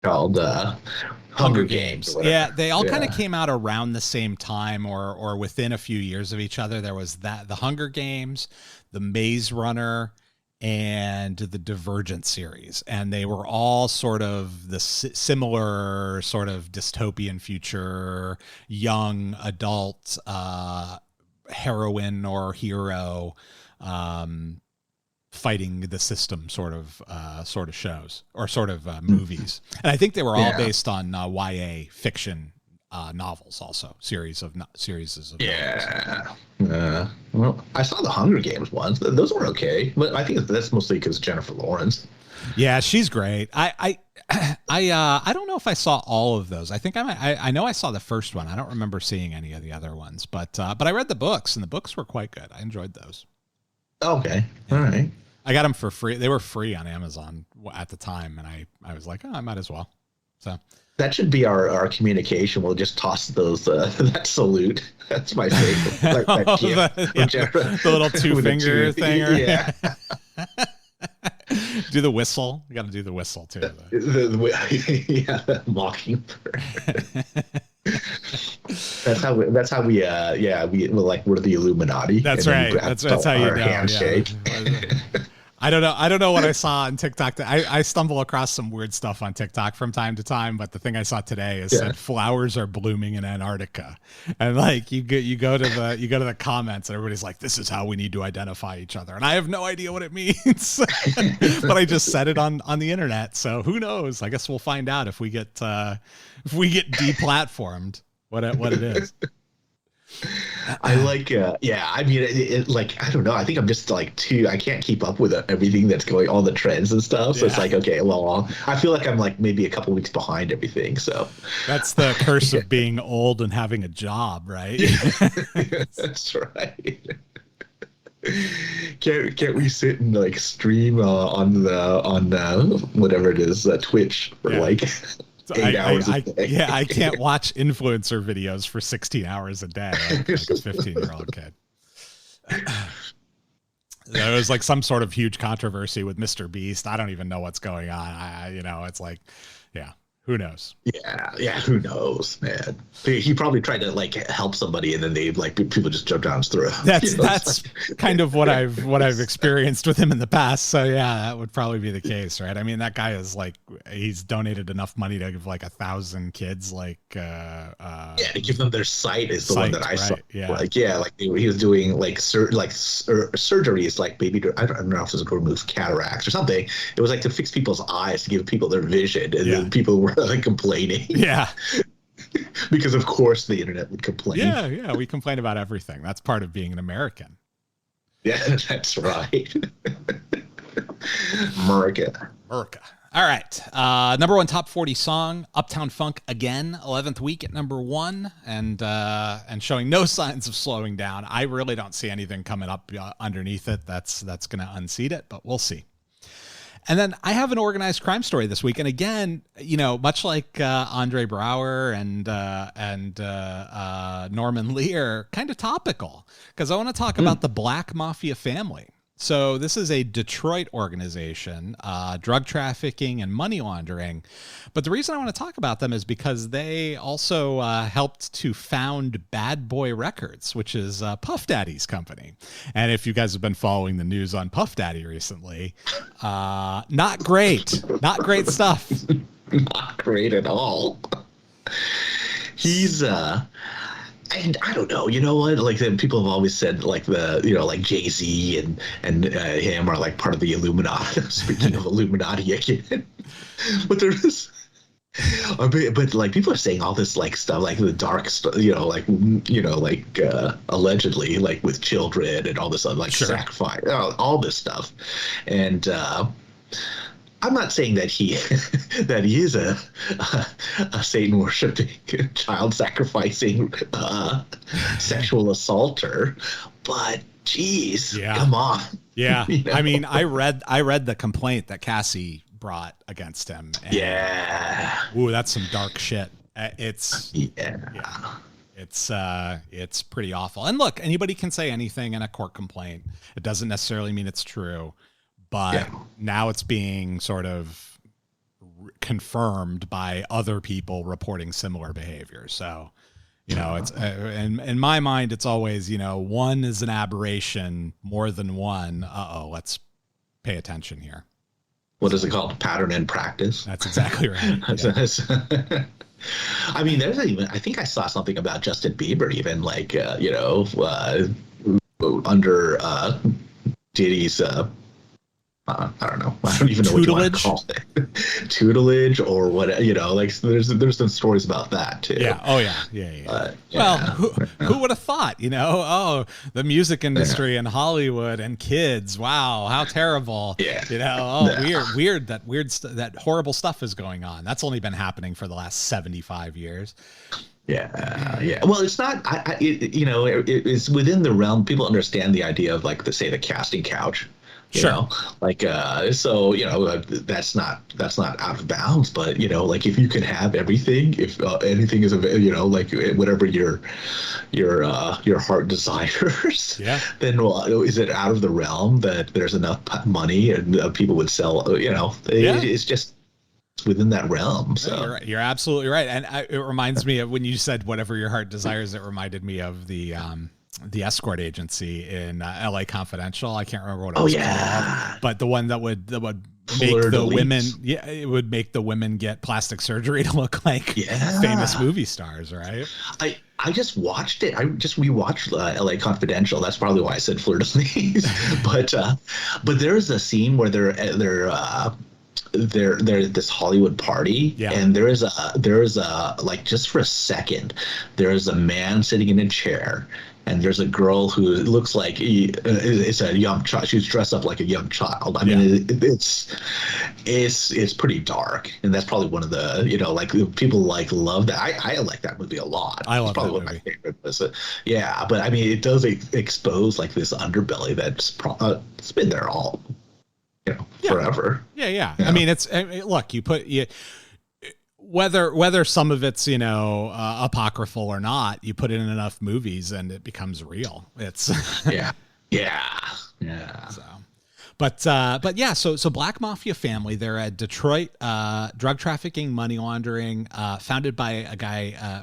called Hunger Hunger Games Games. or Yeah, whatever. they all kind of Yeah. came out around the same time or within a few years of each other. There was that the Hunger Games, the Maze Runner, and the Divergent series, and they were all sort of the similar sort of dystopian future, young adult heroine or hero um, fighting the system sort of shows or sort of movies. And I think they were all Yeah. based on YA fiction novels, also series of novels. Yeah. Well, I saw the Hunger Games ones. Those were okay, but I think that's mostly because Jennifer Lawrence. Yeah, she's great. I don't know if I saw all of those. I think I know I saw the first one. I don't remember seeing any of the other ones, but I read the books and the books were quite good. I enjoyed those. Okay. All Yeah. right. I got them for free. They were free on Amazon at the time, and I was like, oh, I might as well. So That should be our communication. We'll just toss those that salute. That's my favorite. Like that gift from Jennifer the little two with the finger two. thing. Yeah. Do the whistle. You got to do the whistle too. Yeah, the mockingbird. That's how we yeah, we're like we're the Illuminati. That's And then we right. grab That's how you our know. handshake. Yeah. I don't know. I don't know what I saw on TikTok. I stumble across some weird stuff on TikTok from time to time, but the thing I saw today is Yeah. that flowers are blooming in Antarctica, and like you go to the comments, and everybody's like, "This is how we need to identify each other," and I have no idea what it means, but I just said it on the internet, so who knows? I guess we'll find out if we get deplatformed what it is. I like, yeah. I mean, like I don't know. I think I'm just like too. I can't keep up with everything that's going, all the trends and stuff. So it's Yeah. like, okay, well, I feel like I'm like maybe a couple weeks behind everything. So That's the curse of being old and having a job, right? that's right. Can't we sit and like stream on whatever it is, Twitch for Yeah. like So 8 hours a day? yeah, I can't watch influencer videos for 16 hours a day like a 15-year-old kid. There was like some sort of huge controversy with Mr. Beast. I don't even know what's going on. It's like, yeah, who knows? Yeah. Who knows, man? He probably tried to like help somebody, and then they like people just jumped down his throat. That's You know, that's kind of what I've experienced with him in the past. So yeah, that would probably be the case, right? I mean, that guy is like he's donated enough money to give like 1,000 kids yeah, to give them their sight is the one that I saw. right? Yeah. Like, yeah, like he was doing like surgeries, like maybe I don't know if it was to remove cataracts or something. It was like to fix people's eyes, to give people their vision, and then people were like complaining. Yeah. Because of course the internet would complain. Yeah, we complain about everything. That's part of being an American. Yeah, that's right. America. America. All right. Number one top 40 song, Uptown Funk again, 11th week at number one, and showing no signs of slowing down. I really don't see anything coming up underneath it that's going to unseat it, but we'll see. And then I have an organized crime story this week. And again, much like Andre Braugher and Norman Lear, kind of topical, because I want to talk about the Black Mafia Family. So this is a Detroit organization, drug trafficking and money laundering. But the reason I want to talk about them is because they also helped to found Bad Boy Records, which is Puff Daddy's company. And if you guys have been following the news on Puff Daddy recently, not great stuff. Not great at all. He's and I don't know, you know what? Like people have always said, like like Jay-Z and him are like part of the Illuminati. Speaking of Illuminati again, but there's, but like people are saying all this like stuff, like the dark stuff, allegedly, like with children and all this other like sacrifice, all this stuff, and. I'm not saying that he is a Satan worshiping, child sacrificing, sexual assaulter, but geez, come on. Yeah, I mean, I read the complaint that Cassie brought against him. And, ooh, that's some dark shit. It's it's pretty awful. And look, anybody can say anything in a court complaint. It doesn't necessarily mean it's true. But now it's being sort of confirmed by other people reporting similar behavior. So, it's in my mind, it's always, one is an aberration, more than one. Let's pay attention here. What is it called? Pattern and practice. That's exactly right. Yeah. I mean, I think I saw something about Justin Bieber, even like, under Diddy's, I don't know. I don't even know what you want to call it. Tutelage or what, there's some stories about that too. Yeah. Oh yeah. Well, who would have thought, the music industry and Hollywood and kids. Wow. How terrible. Yeah. Weird. That horrible stuff is going on. That's only been happening for the last 75 years. Yeah. Well, it's not. It's within the realm. People understand the idea of like the casting couch. Sure. That's not out of bounds. But like if you can have everything, if anything is like whatever your heart desires, then is it out of the realm that there's enough money and people would sell? It's just within that realm. So you're absolutely right. And it reminds me of when you said whatever your heart desires, it reminded me of the escort agency in LA Confidential. I can't remember what it was called, but the one that would make the women, it would make the women get plastic surgery to look like famous movie stars, right? I just watched it. We watched LA Confidential. That's probably why I said fleur de lis. But there's a scene where they're at this Hollywood party, and there is a like, just for a second, there is a man sitting in a chair, and there's a girl who looks like it's a young child. She's dressed up like a young child. I mean, it's pretty dark, and that's probably one of the people love that. I like that movie a lot. I love probably that one movie. of my favorite. But I mean, it does expose like this underbelly that's it's been there all forever. Yeah. I mean, look, whether some of it's apocryphal or not, you put it in enough movies and it becomes real. It's yeah. So Black Mafia Family, they're a Detroit drug trafficking, money laundering, founded by a guy.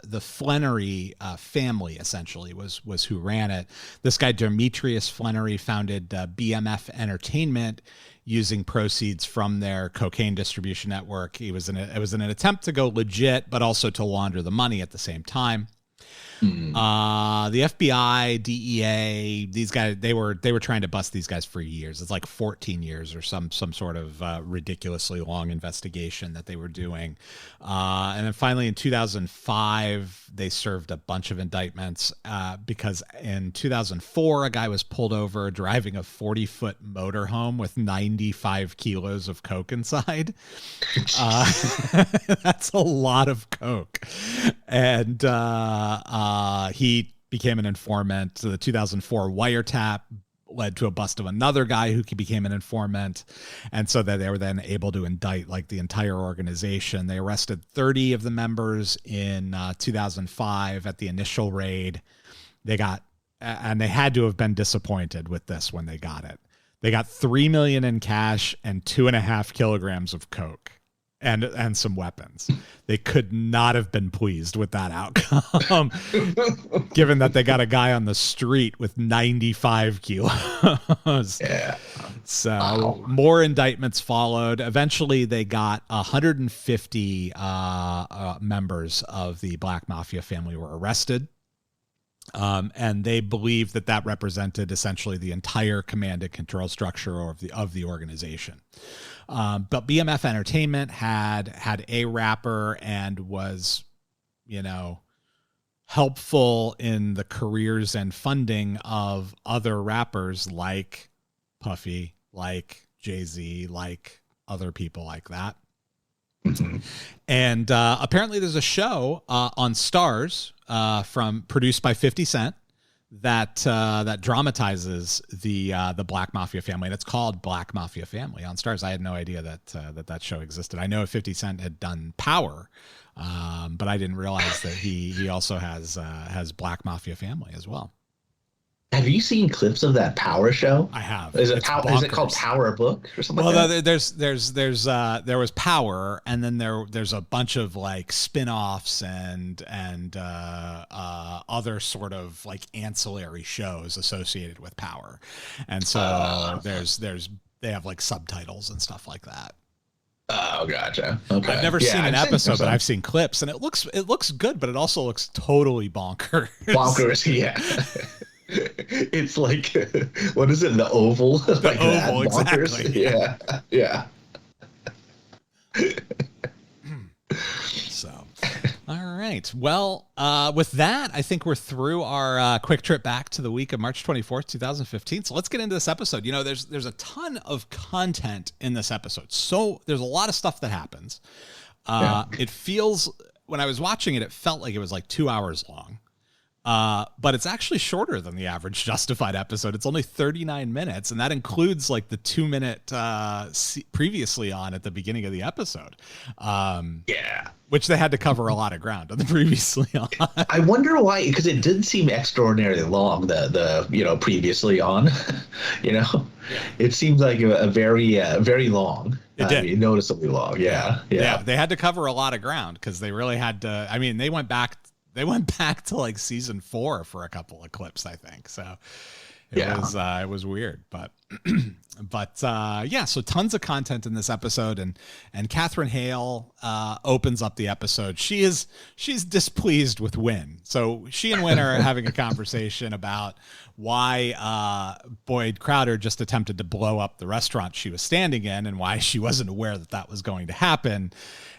The Flannery family essentially was who ran it. This guy Demetrius Flannery founded BMF Entertainment using proceeds from their cocaine distribution network. It was an attempt to go legit, but also to launder the money at the same time. The FBI, DEA, these guys, they were trying to bust these guys for years. It's like 14 years or some sort of ridiculously long investigation that they were doing. And then finally in 2005, they served a bunch of indictments because in 2004, a guy was pulled over driving a 40-foot motorhome with 95 kilos of coke inside. That's a lot of coke. And he became an informant. So the 2004 wiretap led to a bust of another guy who became an informant. And so that they were then able to indict like the entire organization. They arrested 30 of the members in 2005 at the initial raid. They had to have been disappointed with this when they got it. They got $3 million in cash and 2.5 kilograms of coke. And some weapons. They could not have been pleased with that outcome, given that they got a guy on the street with 95 kilos. Yeah. So more indictments followed. Eventually, they got 150 members of the Black Mafia family were arrested. And they believed that represented essentially the entire command and control structure of the organization. But BMF Entertainment had a rapper and was, helpful in the careers and funding of other rappers like Puffy, like Jay-Z, like other people like that. Mm-hmm. And apparently there's a show on Starz produced by 50 Cent that dramatizes the Black Mafia family, and it's called Black Mafia Family on Starz. I had no idea that show existed. I know 50 Cent had done Power, but I didn't realize that he also has Black Mafia Family as well. Have you seen clips of that Power show? I have. Is it called Power Book or something like that? There was Power, and then there's a bunch of like spin-offs and other sort of like ancillary shows associated with Power. And so they have like subtitles and stuff like that. Oh, gotcha. Okay. I've never seen an episode, but I've seen clips, and it looks good, but it also looks totally bonkers. Bonkers, yeah. It's like, what is it? The Oval? The like Oval, exactly. Yeah. So, all right. Well, with that, I think we're through our quick trip back to the week of March 24th, 2015. So let's get into this episode. You know, there's a ton of content in this episode. So there's a lot of stuff that happens. It feels, when I was watching it, it felt like it was like 2 hours long. But it's actually shorter than the average Justified episode. It's only 39 minutes, and that includes like the 2-minute previously on at the beginning of the episode. Which they had to cover a lot of ground on the previously on. I wonder why, because it did seem extraordinarily long, the previously on. It seems like a very long. It did. Noticeably long. Yeah. They had to cover a lot of ground because they really had to. I mean, they went back to like season 4 for a couple of clips, I think. So it was weird, but so tons of content in this episode, and Catherine Hale opens up the episode. She's displeased with Wynn. So she and Wynn are having a conversation about why Boyd Crowder just attempted to blow up the restaurant she was standing in, and why she wasn't aware that was going to happen.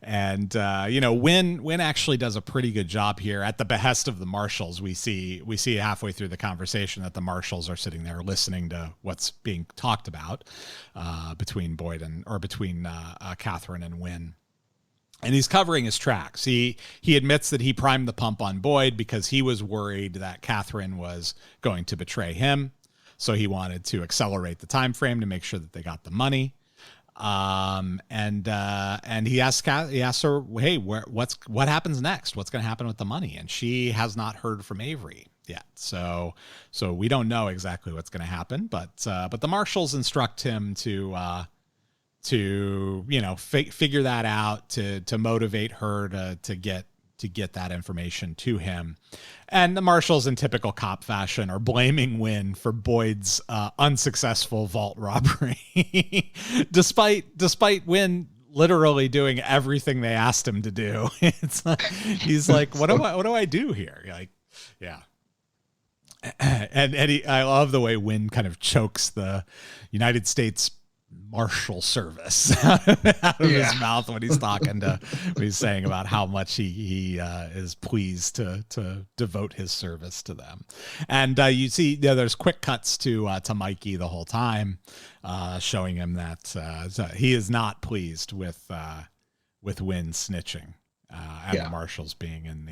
And Wynn actually does a pretty good job here at the behest of the marshals. We see halfway through the conversation that the marshals are sitting there listening to what's being talked about between Catherine and Wynn. And he's covering his tracks. He admits that he primed the pump on Boyd because he was worried that Catherine was going to betray him. So he wanted to accelerate the time frame to make sure that they got the money. And he asks her, hey, what happens next? What's going to happen with the money? And she has not heard from Avery yet. So we don't know exactly what's going to happen, but the marshals instruct him to figure that out, to motivate her to get that information to him. And the marshals, in typical cop fashion, are blaming Wynn for Boyd's unsuccessful vault robbery, despite Wynn literally doing everything they asked him to do. It's like, he's like, what do I do here? Like, yeah. And I love the way Wynn kind of chokes the United States Marshal Service out of his mouth when he's when he's saying about how much he is pleased to devote his service to them. And you see there's quick cuts to Mikey the whole time, showing him that he is not pleased with Wynn snitching and the marshals being in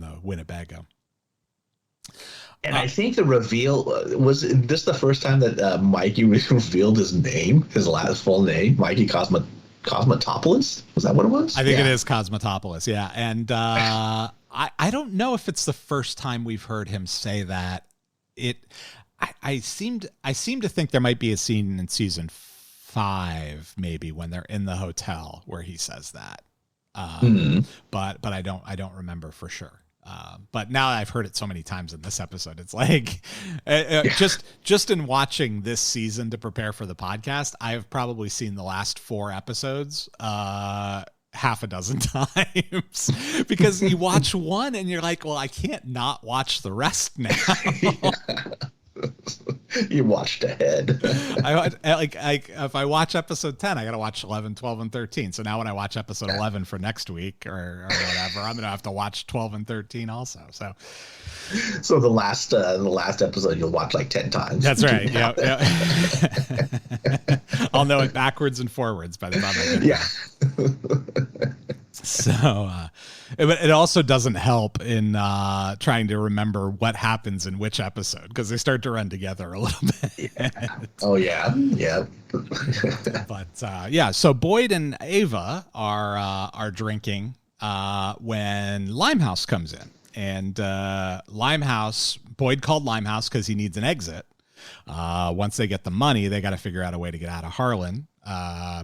the Winnebago. And I think the reveal was this the first time that Mikey revealed his name, his last full name, Mikey Cosmetopoulos. Was that what it was? I think it is Cosmetopoulos. Yeah, and I don't know if it's the first time we've heard him say that. I seem to think there might be a scene in season 5, maybe, when they're in the hotel where he says that. But I don't remember for sure. But now I've heard it so many times in this episode, it's like just in watching this season to prepare for the podcast, I've probably seen the last 4 episodes half a dozen times, because you watch one and you're like, well, I can't not watch the rest now. You watched ahead. If I watch episode 10, I got to watch 11, 12, and 13. So now when I watch episode 11 for next week or whatever, I'm going to have to watch 12 and 13 also. So the last episode you'll watch like 10 times. That's right. Yeah. I'll know it backwards and forwards by the time I get there. So, but it also doesn't help in trying to remember what happens in which episode, because they start to run together a little bit. Oh yeah. But so Boyd and Ava are drinking when Limehouse comes in. And Limehouse, Boyd called Limehouse because he needs an exit. Once they get the money, they got to figure out a way to get out of Harlan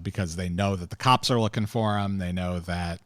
because they know that the cops are looking for him. They know that